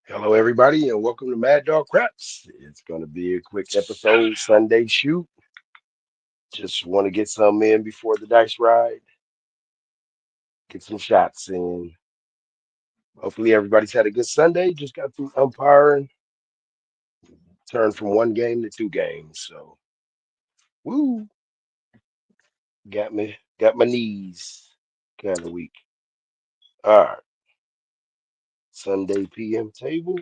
Hello, everybody, and welcome to Mad Dog Craps. It's going to be a quick episode, Sunday shoot. Just want to get some in before the dice ride, get some shots in. Hopefully, everybody's had a good Sunday. Just got through umpiring, turned from one game to two games. So, woo, got my knees kind of weak. All right, Sunday PM table.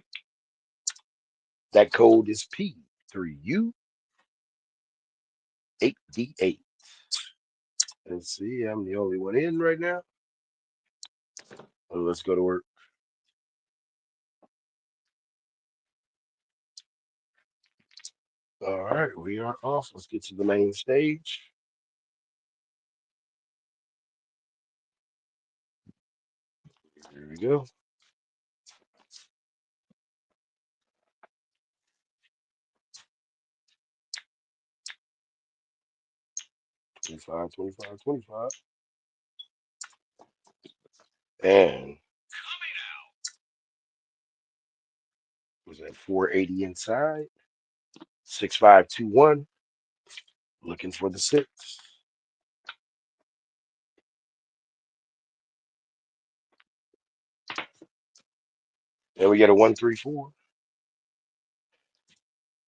That code is P3U8D8. Let's see, I'm the only one in right now. Let's go to work. All right, we are off. Let's get to the main stage. Here we go. Twenty-five, 25, 25. And was that 480 inside? 6521. Looking for the six. And we get a 134.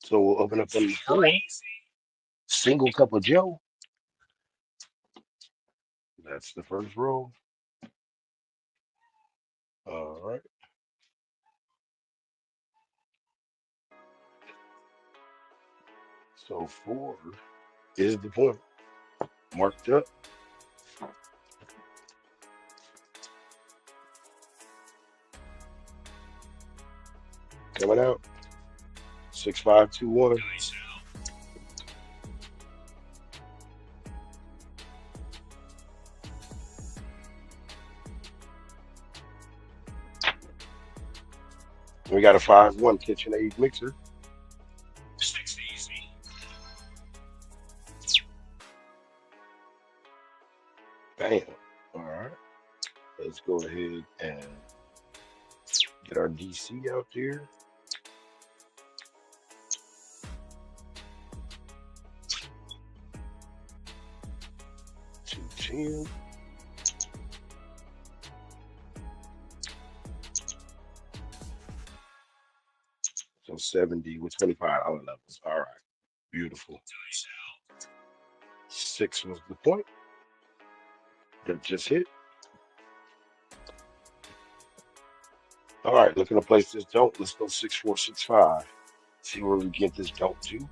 So we'll open up on the four. Single cup of Joe. That's the first roll. All right. So four is the point. Marked up. Coming out. 6521. We got a 5-1 KitchenAid mixer. Bam. All right. Let's go ahead and get our DC out there. $210. So 70 with $25 levels. All right. Beautiful. Six was the point that just hit. All right. Looking to place this don't. Let's go 6465. See where we get this don't to.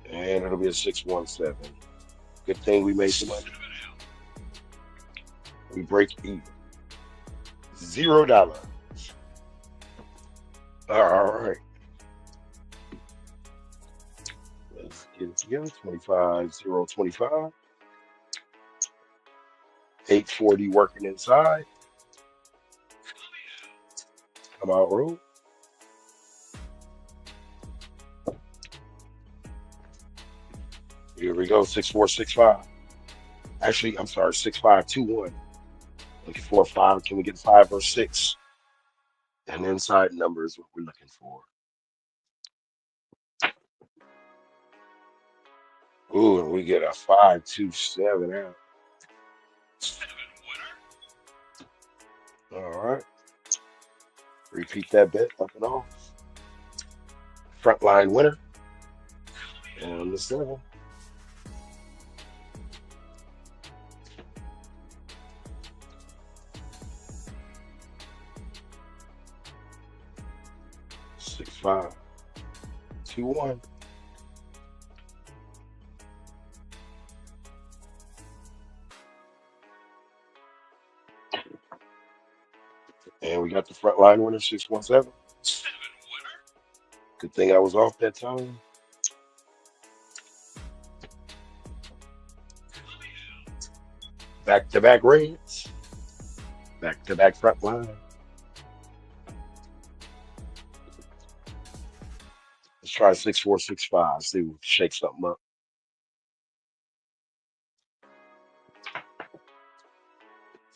And it'll be a 617. Good thing we made some money. We break even. $0. All right. Let's get it together. 25, 0, 25. 840 working inside. Come out roll. Here we go. 6465. Actually, I'm sorry, 6521. Looking for a five. Can we get a five or six? An inside number is what we're looking for. Ooh, and we get a 527 out. All right. Repeat that bet up and off. Frontline winner. And the seven. Six, 5, 2, 1. And we got the frontline winner, 617. Good thing I was off that time. Back to back reds. Back to back front line. Let's try 6465. See if we can shake something up.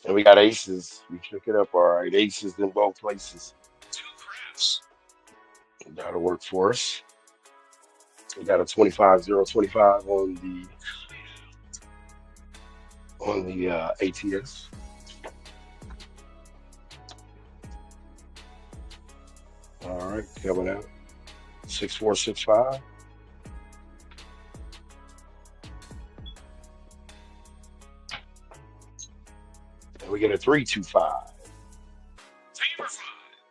And we got aces. We shook it up all right. Aces in both places. That'll work for us. We got a 25-0-25 on the ATS. All right, coming out 6-4-6-5. And we get a 3-2-5.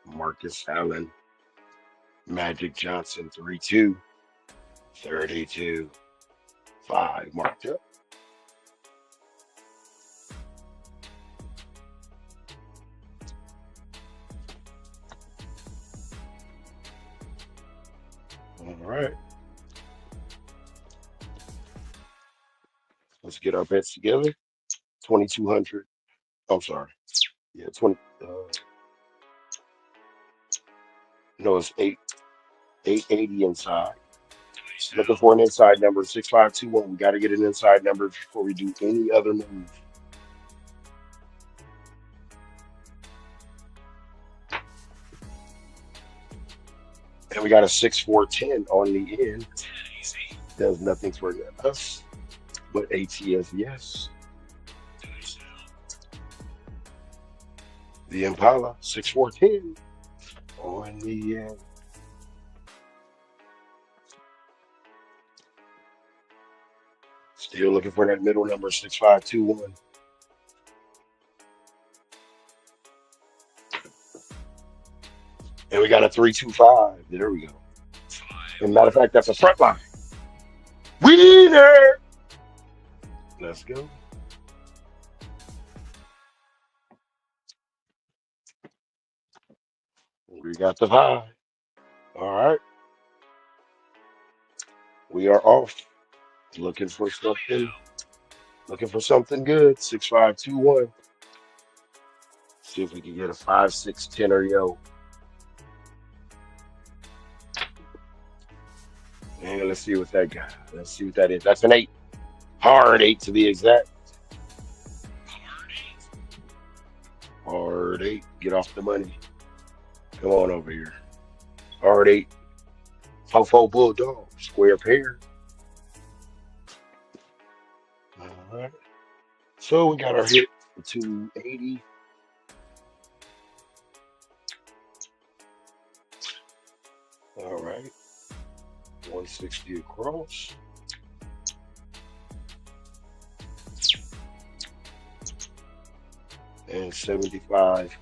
Marcus Allen, Magic Johnson, 3-2, 32, 5 marked up. All right. Let's get our bets together. 2,200. I'm sorry. Yeah, 20. No, it's 880 inside. Looking for an inside number 6521. We got to get an inside number before we do any other move. And we got a 6-4-10 on the end. Does nothing for us, but ATS yes. The Impala 6-4-10 on the end. Still looking for that middle number 6521. And we got a 3-2-5. There we go. And matter of fact, that's a front line. Winner! Let's go. We got the 5. All right. We are off. Looking for something. Looking for something good. 6521. See if we can get a 5-6-10 or yo. And let's see what that got. Let's see what that is. That's an 8. Hard 8 to be exact. Hard 8. Get off the money. Come on over here. Hard 8. Fofo Bulldog. Square pair. All right. So we got our hit for 280. All right. 160 across. And 75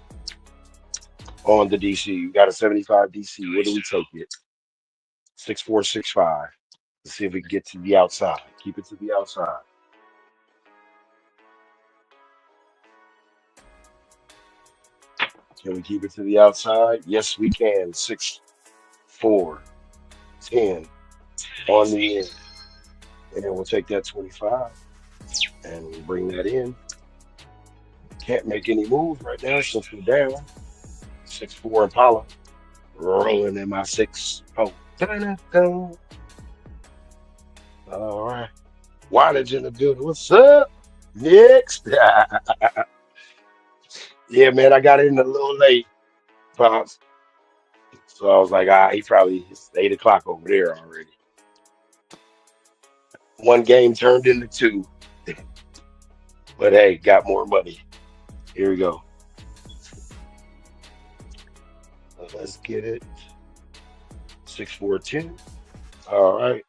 on the DC. You got a 75 DC. Where do we take it? 6-4-6-5. Let's see if we can get to the outside. Keep it to the outside. Can we keep it to the outside? Yes, we can. 6-4-10 on the end. And then we'll take that 25 and we'll bring that in. Can't make any moves right now since we're down. 6-4 Impala. Rolling in my 6. Oh. All right. Wattage in the building. What's up? Next. Yeah, man, I got in a little late, Pops. So I was like, he probably it's 8 o'clock over there already. One game turned into 2. But hey, got more money. Here we go. Let's get it. 6-4-10. All right.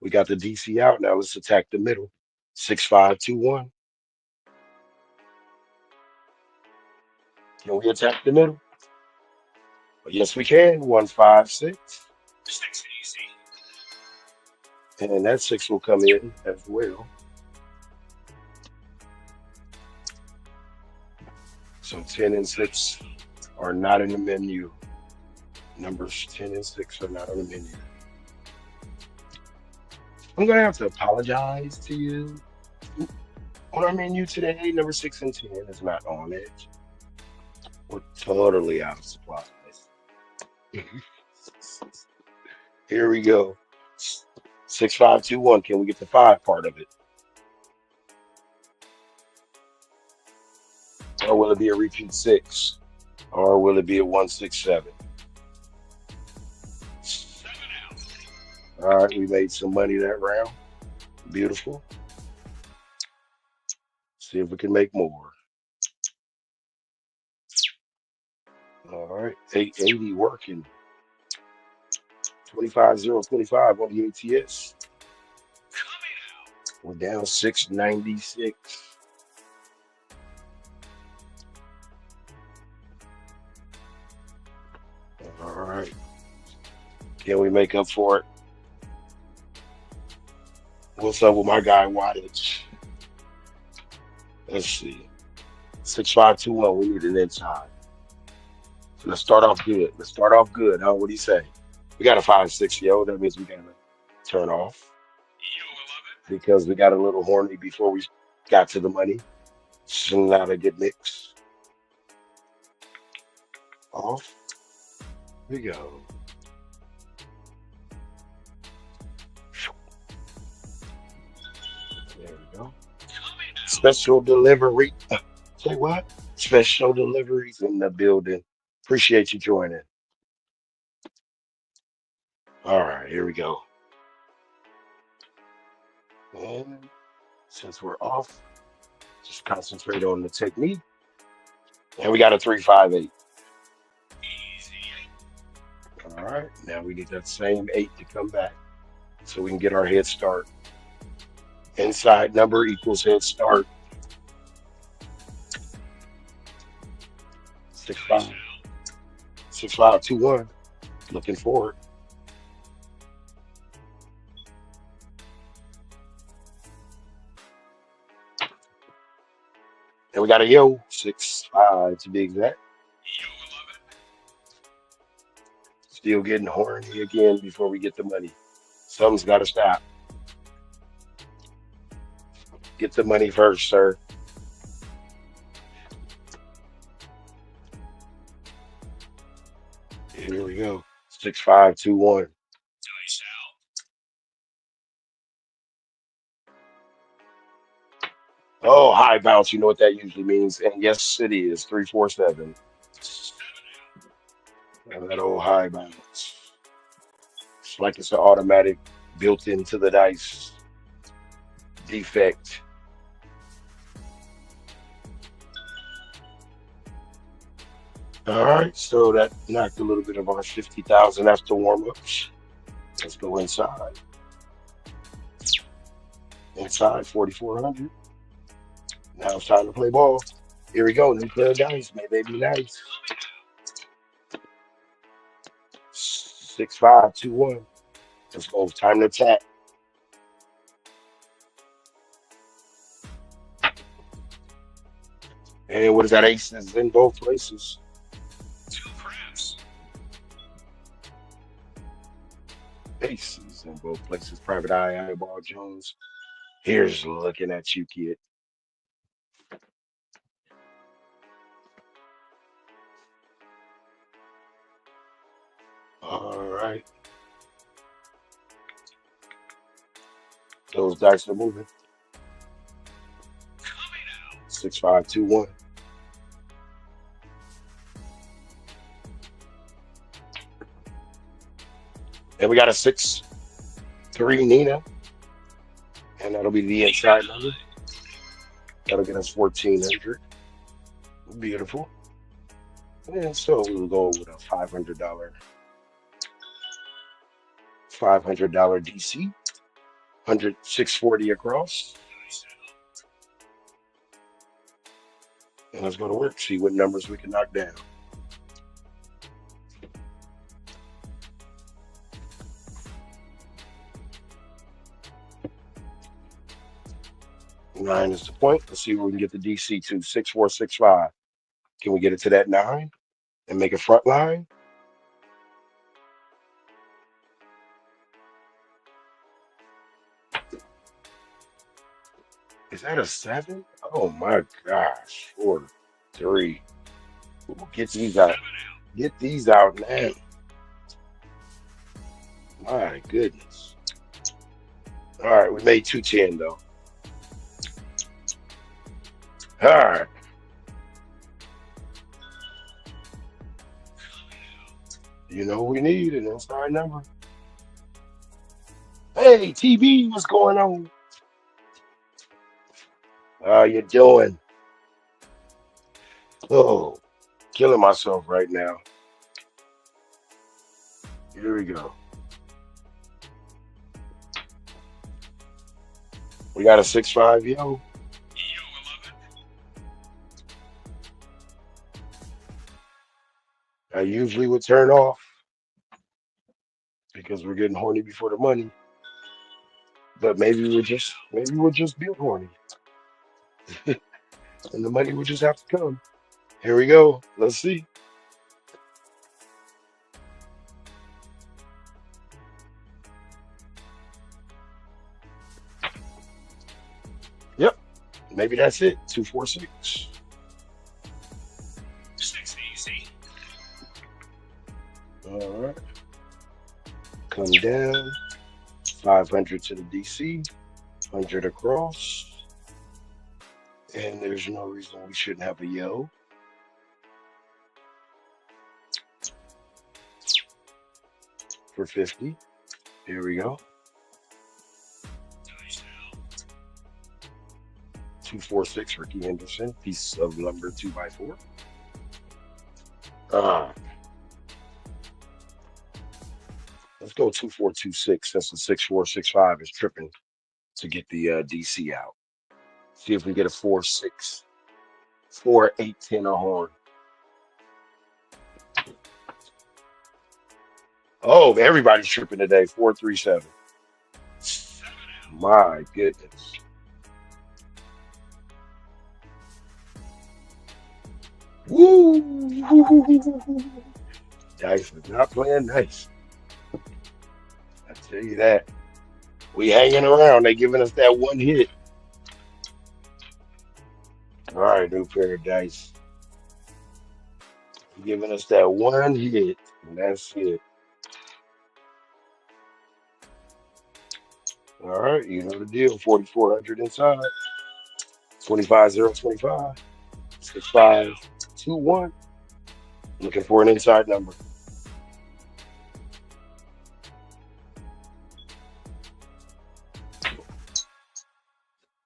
We got the DC out. Now let's attack the middle. 6-5-2-1. Can we attack the middle? Yes, we can. 1-5-6. And that 6 will come in as well. So 10 and 6 are not in the menu. Numbers 10 and 6 are not on the menu. I'm going to have to apologize to you. On our menu today, number 6 and 10 is not on it. We're totally out of supplies. Here we go. 6-5-2-1. Can we get the 5 part of it? Or will it be a repeat 6? Or will it be a 167? All right, we made some money that round. Beautiful. See if we can make more. All right, 880 working. 25025 on the ATS. We're down 696. All right. Can we make up for it? What's up with my guy wattage? Let's see. 6521. We need an inside. So let's start off good. Let's start off good, huh? What do you say? We got a 560, yo. That means we gotta turn off because we got a little horny before we got to the money. So not a good mix. Off. We go. There we go. Special delivery. Say what? Special deliveries in the building. Appreciate you joining. All right, here we go. And since we're off, just concentrate on the technique. And we got a 358. All right, now we need that same 8 to come back so we can get our head start. Inside number equals head start. 65. 6521. Looking forward. And we got a yo, 65 to be exact. Still getting horny again before we get the money. Something's got to stop. Get the money first, sir. Here we go. 6521. Oh, high bounce. You know what that usually means. And yes, it is 347. And that old high bounce. It's like it's an automatic built into the dice defect. All right, so that knocked a little bit of our 50,000 after warm-ups. Let's go inside. Inside 4,400. Now it's time to play ball. Here we go. New pair of dice. May they be nice. 6521. Let's go. Time to attack. And what is that? Aces in both places. Aces in both places. Private Eye, Eyeball Jones. Here's looking at you, kid. All right. Those dice are moving. 6521. And we got a 6-3 Nina. And that'll be the inside number. That'll get us 1,400. Beautiful. And so we'll go with a $500. $500 DC. 640 across. And let's go to work, see what numbers we can knock down. Nine is the point. Let's see where we can get the DC to. 6465. Can we get it to that 9 and make a front line? Is that a 7? Oh my gosh. 4, 3. Get these out. Get these out now. My goodness. All right, we made 210 though. All right. You know we need an inside number. Hey, TV, what's going on? How you doing? Oh, killing myself right now. Here we go. We got a 6-5, yo. I usually would turn off because we're getting horny before the money. But maybe we're just built horny, and the money will just have to come. Here we go. Let's see. Yep, maybe that's it. 246. All right. Come down. 500 to the DC. 100 across. And there's no reason we shouldn't have a yo for 50. Here we go. 246, Ricky Henderson. Piece of number 2x4. Ah, let's go 2426 since the 6465 is tripping to get the DC out. See if we get a 4-6, 4-8-10 a horn. Oh, everybody's tripping today. 4-3-7. My goodness. Woo! Dice is not playing nice. I tell you that. We hanging around. They giving us that one hit. All right, new pair of dice. Giving us that one hit, and that's it. All right, you know the deal. 4,400 inside. 25-0-25. 6-5-2-1. Looking for an inside number.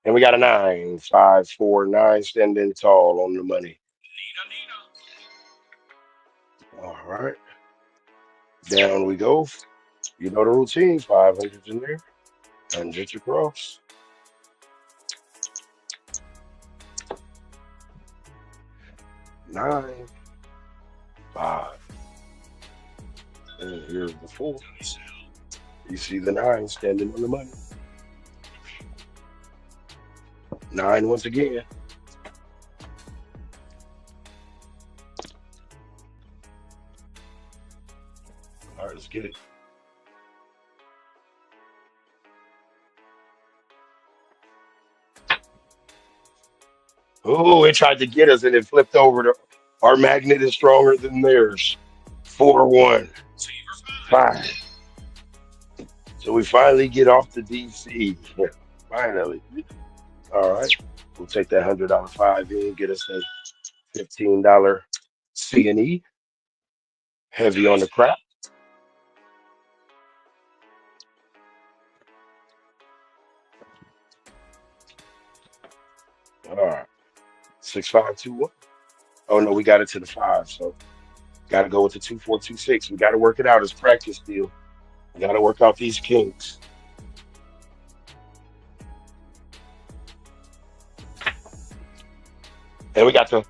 And we got a 9. 5-4-9 standing tall on the money. All right. Down we go. You know the routine. 500's in there. 100's across. 9. 5. And here's the 4. You see the 9 standing on the money. 9 once again. All right, let's get it. Oh, it tried to get us and it flipped over. Our magnet is stronger than theirs. 4-1. 5. So we finally get off the DC. Finally. All right. We'll take that $100 5 in, get us a $15 C&E. Heavy on the crap. All right. 6-5-2-1. Oh no, we got it to the 5, so got to go with the 2-4-2-6. We got to work it out as practice deal. We got to work out these kinks. And we got the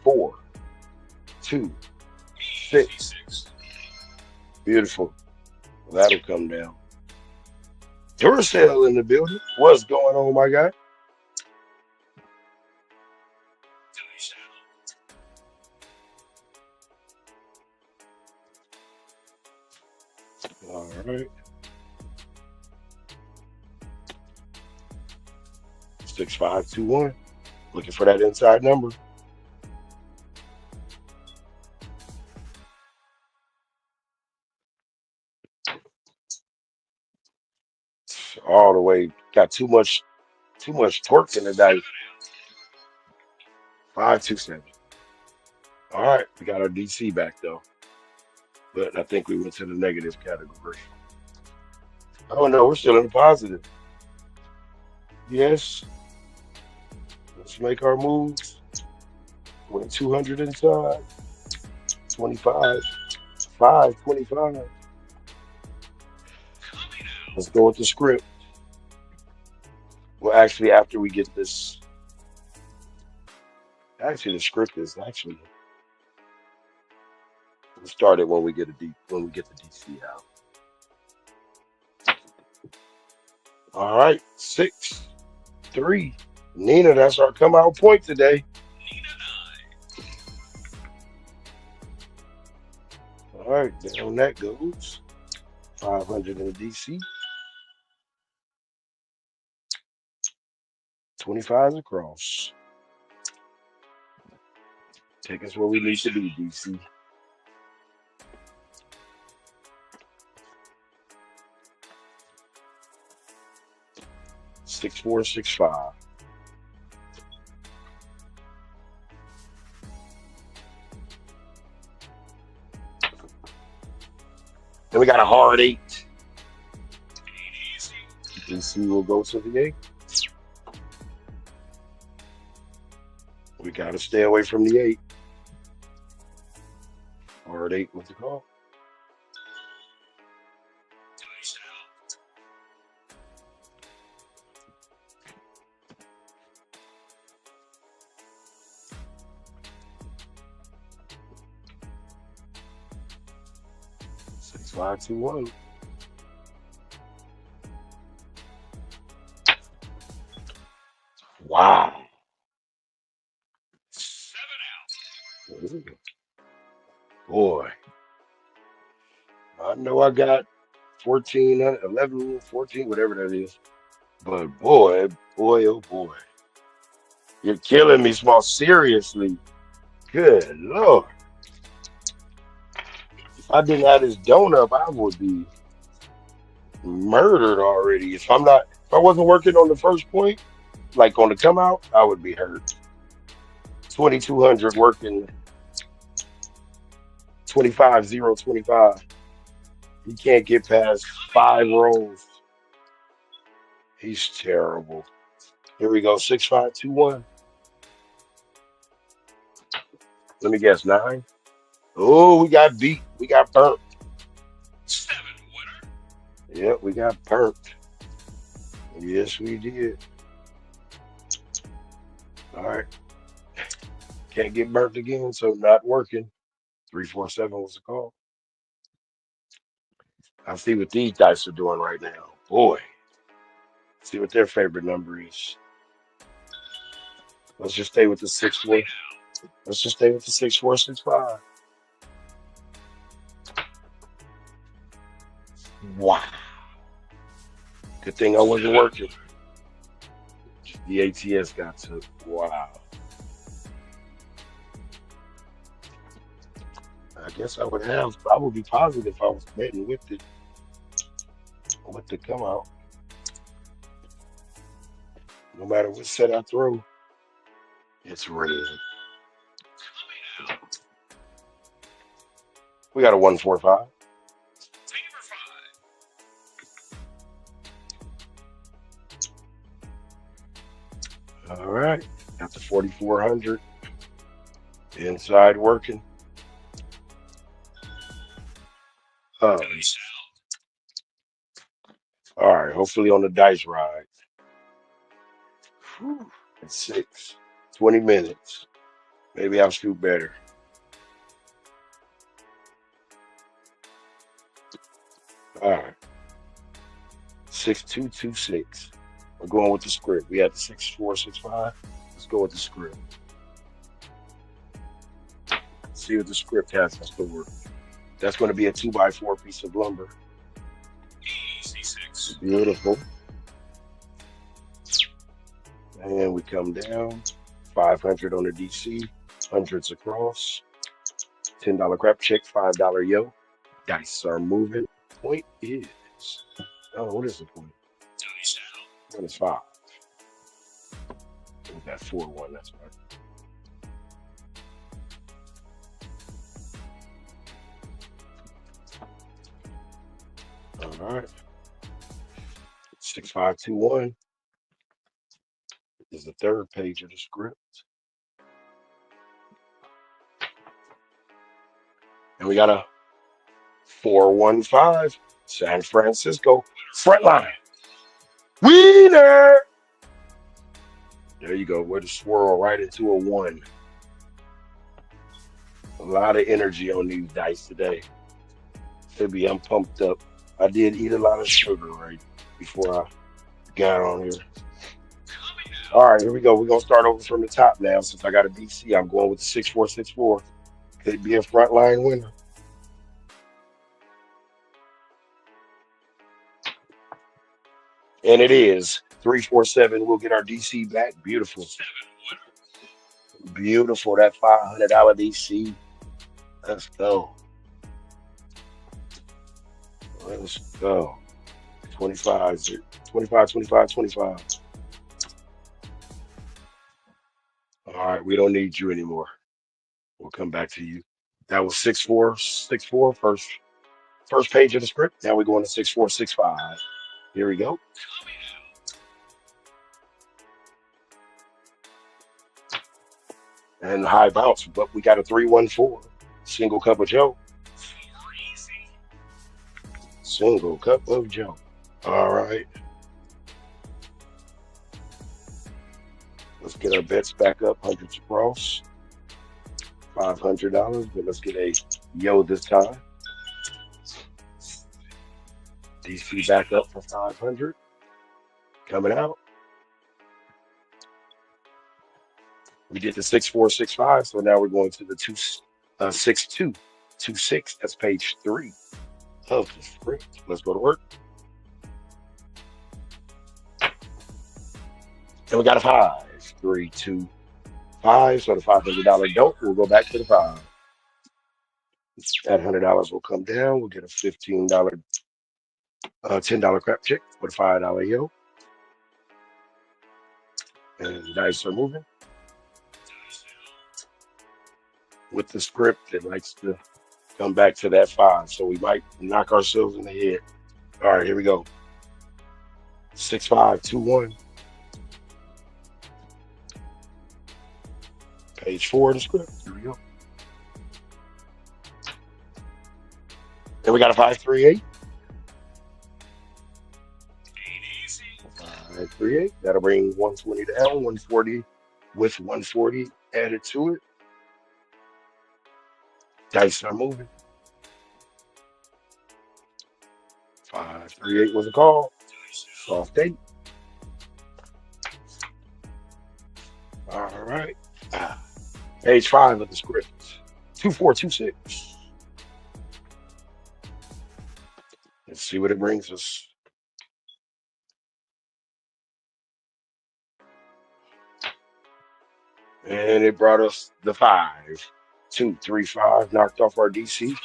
4-2-6. Beautiful. Well, that'll come down. Duracell in the building. What's going on, my guy? All right. 6-5-2-1. Looking for that inside number. All the way. Got too much torque in the dice. 5-2-7. All right, we got our DC back though. but I think we went to the negative category. Oh no, we're still in the positive. Yes, let's make our moves. 2,200 inside. 25. 525. Let's go with the script. Well, actually, after we get this, actually, the script is actually we'll start it when we get when we get the DC out. All right, 6-3. Nina, that's our come out point today. All right, down that goes. 500 in the DC. 25 across. Take us where we need to be, DC. 6-4, 6-5. Then we got a hard 8. DC will go to the 8. We got to stay away from the 8. Hard 8 with the call. Six, 5, 2, 1. Wow. 7 out. Boy. I know I got 14, 11, 14, whatever that is. But boy, oh boy. You're killing me, small. Seriously. Good Lord. If I didn't have this donut, I would be murdered already. If I wasn't working on the first point, like on the come out, I would be hurt. 2,200 working 25, 0, 25. He can't get past 5 rolls. He's terrible. Here we go. 6, 5, 2, 1. Let me guess, 9. Oh, we got beat. We got burnt. 7 winner. Yep, we got burnt. Yes, we did. All right. Can't get burnt again, so not working. 347 was the call. I see what these dice are doing right now. Boy. See what their favorite number is. Let's just stay with the 6-4. Let's just stay with the 6-4, 6-5. Wow. Good thing I wasn't working. The ATS got to. Wow. I guess I would be positive if I was betting with the come out. No matter what set I throw, it's red. We got a 145. All right, got the 4,400 inside working. All right, hopefully on the dice ride. Whew, it's 6, 20 minutes. Maybe I'll shoot better. All right, 6-2-2-6. We're going with the script. We had the 6-4, 6-5. Let's go with the script. See what the script has in store. That's going to be a 2x4 piece of lumber. Easy 6. Beautiful. And we come down. 500 on the DC. Hundreds across. $10 crap check. $5 yo. Dice are moving. Point is. Oh, what is the point? What is 5? We got 4-1. That's right. All right. 6521 is the third page of the script. And we got a 415 San Francisco front line. Wiener! There you go. With a swirl right into a 1. A lot of energy on these dice today. Maybe I'm pumped up. I did eat a lot of sugar right before I got on here. All right, here we go. We're going to start over from the top now. Since I got a DC, I'm going with the 6464. Could be a frontline winner. And it is 347. We'll get our DC back. Beautiful. Beautiful. That $500 DC. Let's go. Let's go. 25, 25, 25, 25. All right, we don't need you anymore. We'll come back to you. That was 6464, first page of the script. Now we're going to 6465. Here we go. And high bounce, but we got a 314. Single cup of Joe. Single cup of Joe. All right. Let's get our bets back up. Hundreds across. $500, but let's get a yo this time. DC back up for 500. Coming out. We did the 6465, so now we're going to the 6226. That's page 3 of the script. Let's go to work. And we got a 5. 3, 2, 5. So the $500 don't. We'll go back to the 5. That $100 will come down. We'll get a $15, $10 crap check with a $5 yo. And dice are moving. With the script, it likes to come back to that 5. So we might knock ourselves in the head. All right, here we go. 6521. Page 4 of the script. Here we go. And we got a 538. 538. That'll bring 120 down, 140 with 140 added to it. Dice are moving. 538 was a call. Soft 8. All right. Page 5 of the script. 2426. Let's see what it brings us. And it brought us the 5. 2, 3, 5. Knocked off our DC.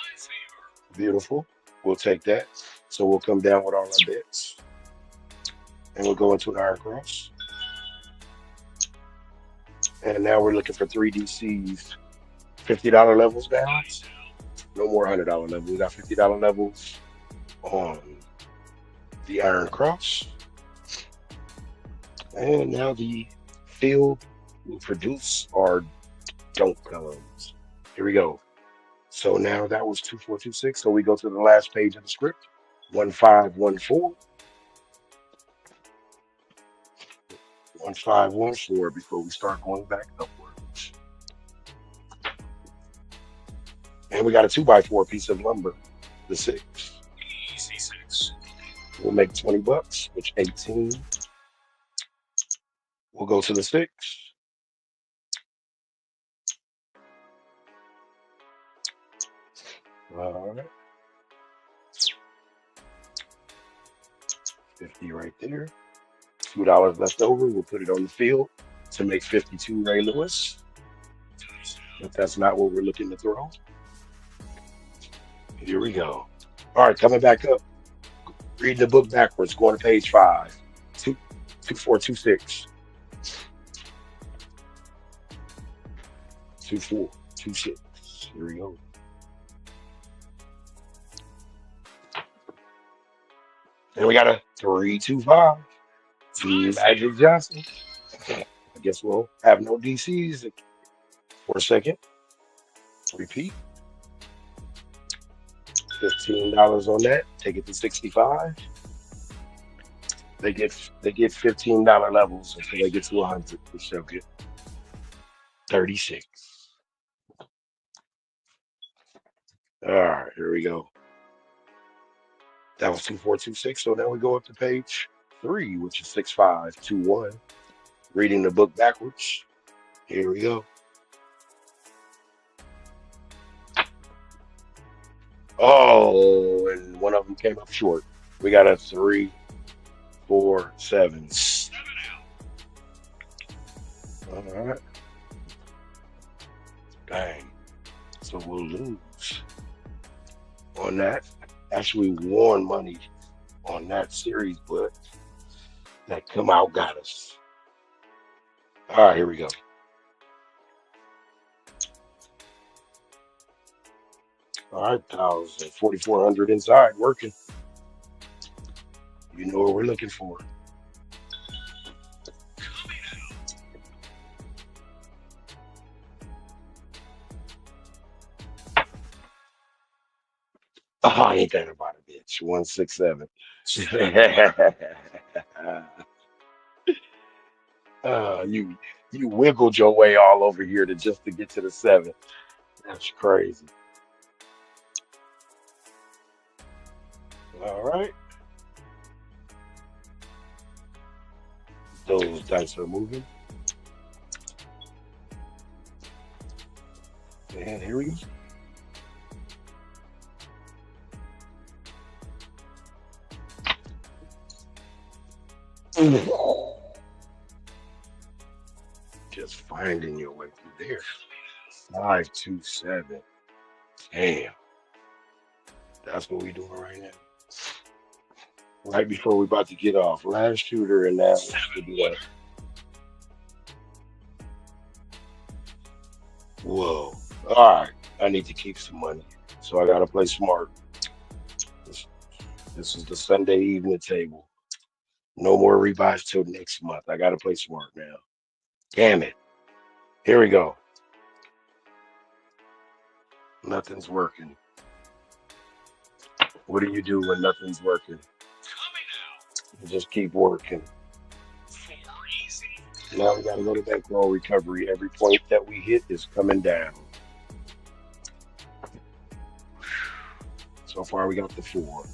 Beautiful. We'll take that. So we'll come down with all our bets. And we'll go into an iron cross. And now we're looking for 3 DCs. $50 levels down. No more $100 levels. We got $50 levels on the iron cross. And now the field will produce our don't columns. Here we go. So now that was 2426. So we go to the last page of the script. 1514. 1514 before we start going back upwards. And we got a 2x4 piece of lumber. The 6. Easy 6. We'll make $20, which 18. We'll go to the 6. All right. 50 right there. $2 left over. We'll put it on the field to make 52 Ray Lewis. But that's not what we're looking to throw. Here we go. All right, coming back up. Reading the book backwards, going to page 5. 2426. 2426. Here we go. And we got a 325. Magic Johnson. I guess we'll have no DCs for a second. Repeat. $15 on that. Take it to 65. They get $15 levels until they get to 100. Which they'll get 36. All right, here we go. That was 2426. So now we go up to page 3, which is 6521. Reading the book backwards. Here we go. Oh, and one of them came up short. We got a 3, 4, 7. All right. Dang. So we'll lose on that. Actually, won money on that series, but that come out got us. All right, here we go. All right, 4,400 inside working. You know what we're looking for. Oh, ain't that about a bitch? 167. You wiggled your way all over here to just to get to the 7. That's crazy. All right. Those dice are moving. And here we go. Just finding your way through there. 527. Damn. That's what we doing right now. Right before we about to get off. Last shooter and now we'll do that. Whoa. All right. I need to keep some money. So I gotta play smart. This is the Sunday evening table. No more rebuys till next month. I gotta play smart now. Damn it. Here we go. Nothing's working. What do you do when nothing's working? You just keep working. Now we gotta go to bankroll recovery. Every point that we hit is coming down. So far we got the 4.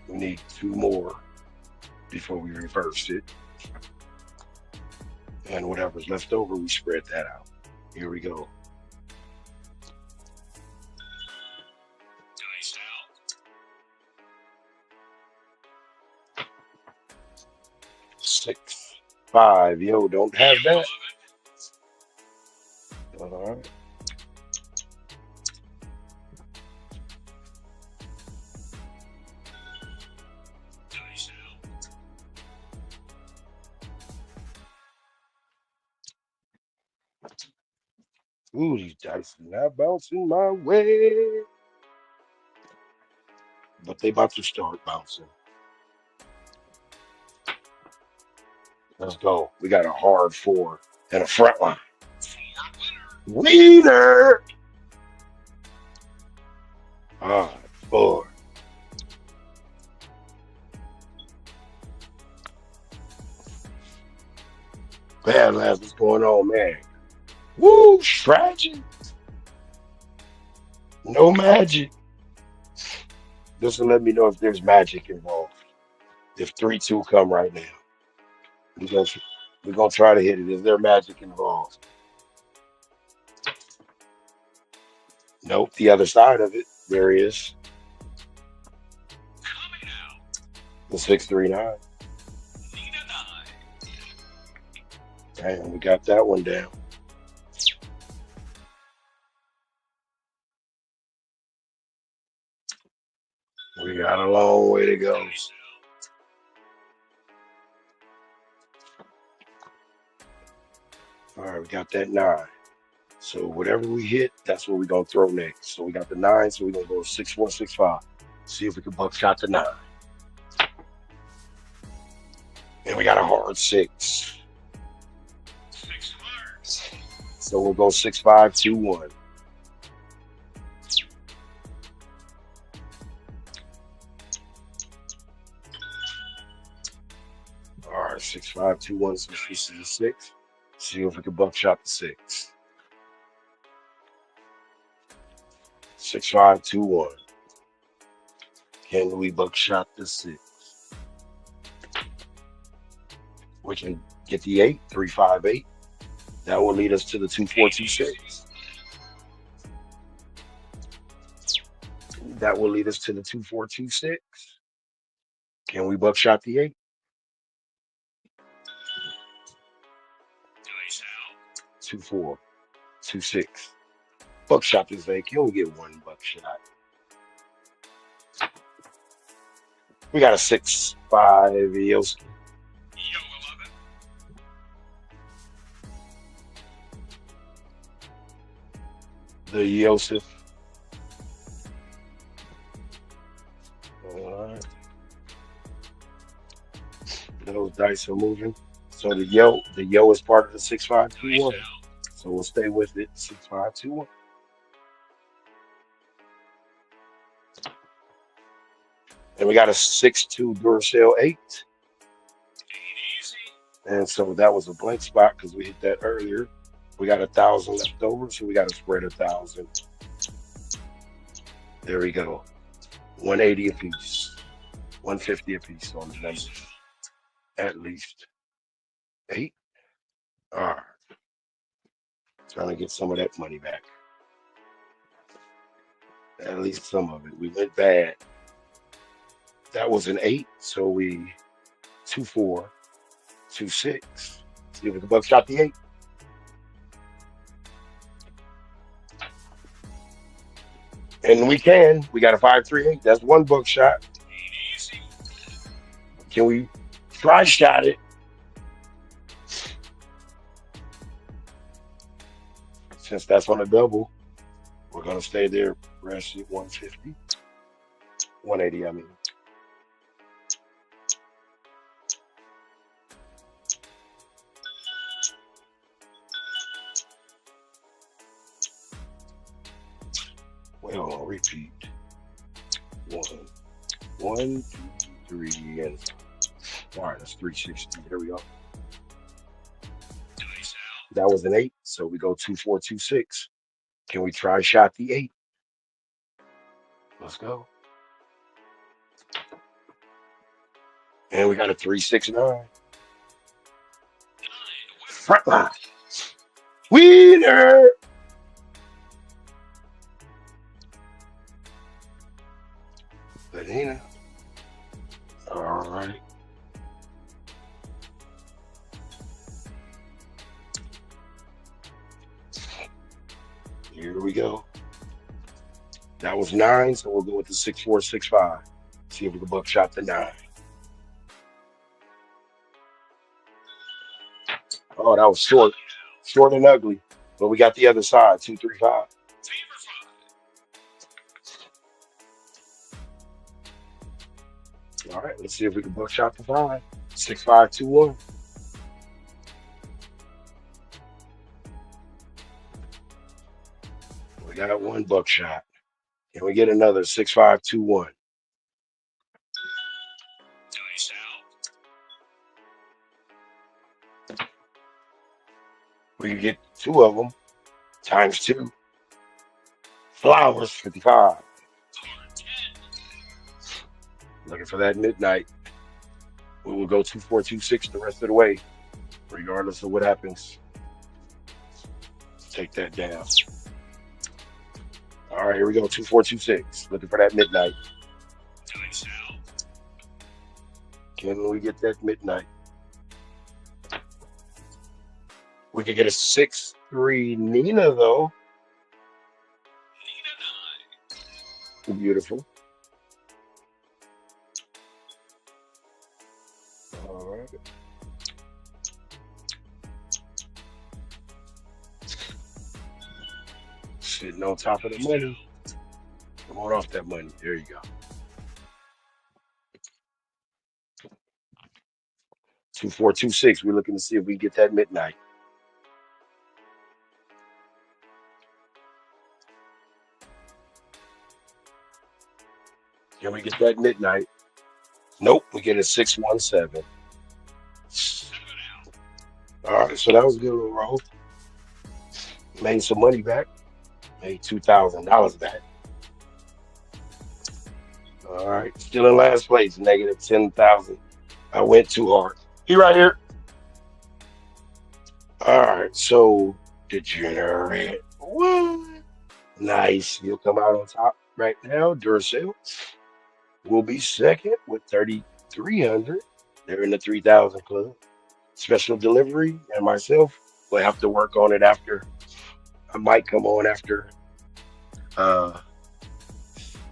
We need 2 more before we reverse it. And whatever's left over, we spread that out. Here we go. Six, 5. Yo, don't have that. All right. Ooh, these dice are not bouncing my way. But they about to start bouncing. Let's go. We got a hard 4 and a front line. Wiener! Ah, 4. Man, what's going on, man? Woo, tragic. No magic. This will let me know if there's magic involved. If 3-2 come right now. We're gonna try to hit it. Is there magic involved? Nope. The other side of it, there is. The 639. Damn, we got that one down. We got a long way to go. All right, we got that 9. So whatever we hit, that's what we're gonna throw next. So we got the 9, so we're gonna go 6-4-6-5. See if we can buckshot the 9. And we got a hard 6. So we'll go 6-5-2-1. All right, 6-5-2-1. So this is a 6. See if we can buckshot the 6. 6-5-2-1. Can we buckshot the 6? We can get the 8, 3-5-8. That will lead us to the 2-4-2-6. That will lead us to the 2-4-2-6. Can we buckshot the 8? 2-4-2-6. Buckshot this 8. Can only get one buckshot. We got a 6-5 Yoski. The Yosef. All right. Those dice are moving. So the yo is part of the 6-5-2-1. So we'll stay with it. 6-5-2-1. And we got a 6-2 Duracell 8. And so that was a blank spot because we hit that earlier. We got 1,000 left over, so we got to spread 1,000. There we go. 180 apiece. 150 apiece on the numbers. At least 8. All right. Trying to get some of that money back. At least some of it. We went bad. That was an 8, so we 2-4-2-6. See if we can buckshot the 8. And we can. We got a 5-3-8. That's one buckshot. Can we try shot it? Since that's on a double, we're going to stay there. Rest at 150. 180, I mean. Well, repeat. 1, 2, 3, and 5. All right, that's 360. There we go. That was an 8, so we go 2-4-2-6. Can we try shot the 8? Let's go. And we got a 3-6-9. Front line. Winner! Banana. All right. Here we go. That was 9, so we'll go with the 6-4-6-5. See if we can buckshot the 9. Oh, that was short. Short and ugly. But we got the other side, 2-3-5. All right, let's see if we can buckshot the 5. 6-5-2-1. We got one buckshot. Can we get another 6-5-2-1? We can get 2 of them times 2. Flowers, 55. Looking for that midnight. We will go 2-4-2-6 the rest of the way, regardless of what happens. Let's take that down. All right, here we go. 2-4-2-6. Looking for that midnight. Can we get that midnight? We could get a 6-3 Nina, though. Beautiful. All right. Sitting on top of the money. Come on off that money. There you go. 2426. We're looking to see if we can get that midnight. Can we get that midnight? Nope, we get a 617. All right, so that was a good little roll. Made some money back. Made $2,000 back. All right, still in last place, negative 10,000. I went too hard. He right here. All right, so degenerate. What? Nice. You'll come out on top right now. Duracell will be second with 3,300. They're in the 3,000 club. Special delivery and myself will have to work on it after. I might come on after uh,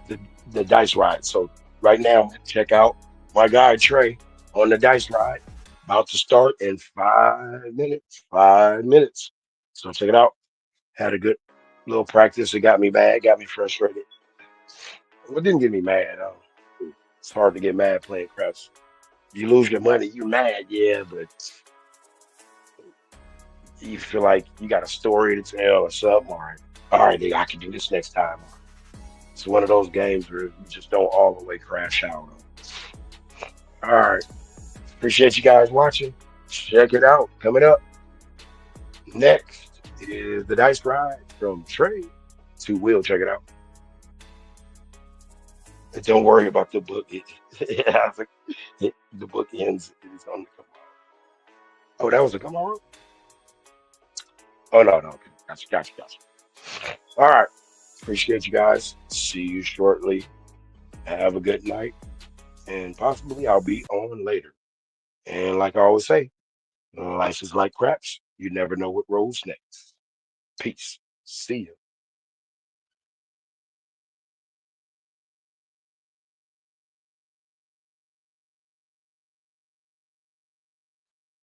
the the dice ride. So right now, check out my guy Trey on the dice ride. About to start in 5 minutes. 5 minutes. So check it out. Had a good little practice. It got me mad, got me frustrated. Well, it didn't get me mad. It's hard to get mad playing craps. You lose your money, you mad, yeah, but you feel like you got a story to tell or something. All right, nigga, I can do this next time. It's one of those games where you just don't all the way crash out. All right, appreciate you guys watching. Check it out. Coming up next is the dice ride from Trey to Will. Check it out. And don't worry about the book. The book ends. It is on the come on. Oh, that was a come on. Oh no, no. Okay. Gotcha. All right. Appreciate you guys. See you shortly. Have a good night. And possibly I'll be on later. And like I always say, life is like craps. You never know what rolls next. Peace. See ya.